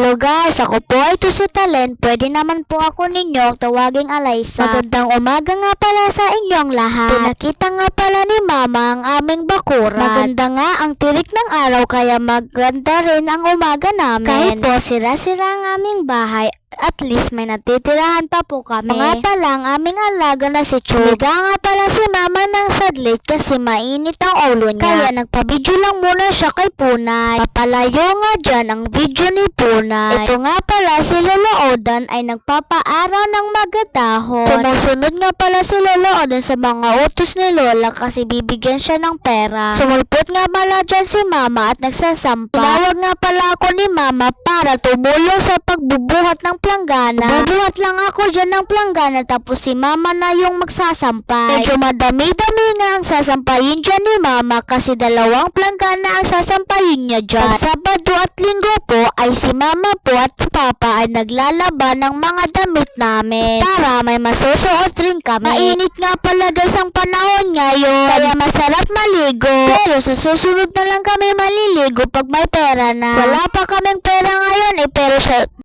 Hello guys, ako po ito si Talen. Pwede naman po ako ninyo tawaging Alaysa. Magandang umaga nga pala sa inyong lahat. Pinakita nga pala ni Mama ang aming bakuran. Maganda nga ang tirik ng araw kaya maganda rin ang umaga namin. Kahit po sira-sira ang aming bahay, at least may natitirahan pa po kami. Nga pala ang aming alaga na si Chu. Liga nga pala si Mama ng sadlit kasi mainit ang ulo niya. Kaya nagpa-video lang muna siya kay Punay. Papalayo nga dyan ang video ni Punay. Ito nga pala si Lolo Odan ay nagpapaaraw ng magadahon. Sumusunod nga pala si Lolo Odan sa mga utos ni Lola kasi bibigyan siya ng pera. Sumulpot nga pala dyan si Mama at nagsasampa. Tinawag nga pala ako ni Mama para tumulong sa pagbubuhat ng planggana. Bubuhat lang ako dyan ng planggana tapos si Mama na yung magsasampay. Medyo madami-dami nga ang sasampayin dyan ni Mama kasi 2 planggana ang sasampayin niya dyan. Pag Sabado at Linggo po ay si Mama po at si Papa ay naglalaban ng mga damit namin para may masusuot rin kami. Mainit nga pala guys ang panahon ngayon kaya masarap maligo. Pero sa susunod na lang kami maliligo pag may pera na. Wala pa kaming pera ngayon pero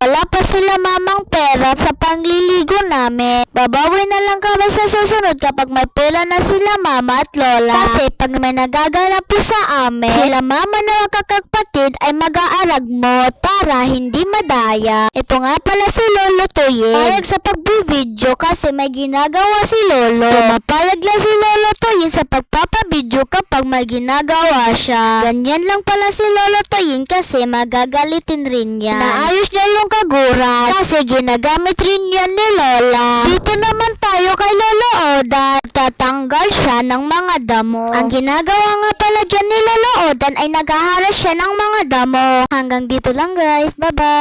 wala pa sila Mamang pera sa pangliligo namin. Babawi na lang kami sa susunod kapag may pera na sila Mama at Lola. Kasi pag may nagaganap po sa amin, sila Mama na kakapatid ay mag-aaragmot para hindi madaya. Ito nga pala si Lolo Toyin. Payag sa pag-video kasi may ginagawa si Lolo. Mapayag lang si Lolo Toyin sa pagpapabidyo kapag may ginagawa siya. Ganyan lang pala si Lolo Toyin kasi magagalitin rin niya. Naayos niya yung kaguran kasi ginagamit rin yan ni Lola. Dito naman tayo kay Lolo Odan. Tatanggal siya ng mga damo. Ang ginagawa nga pala dyan ni Lolo Odan ay naghaharas siya ng mga damo. Hanggang dito lang guys. Bye bye.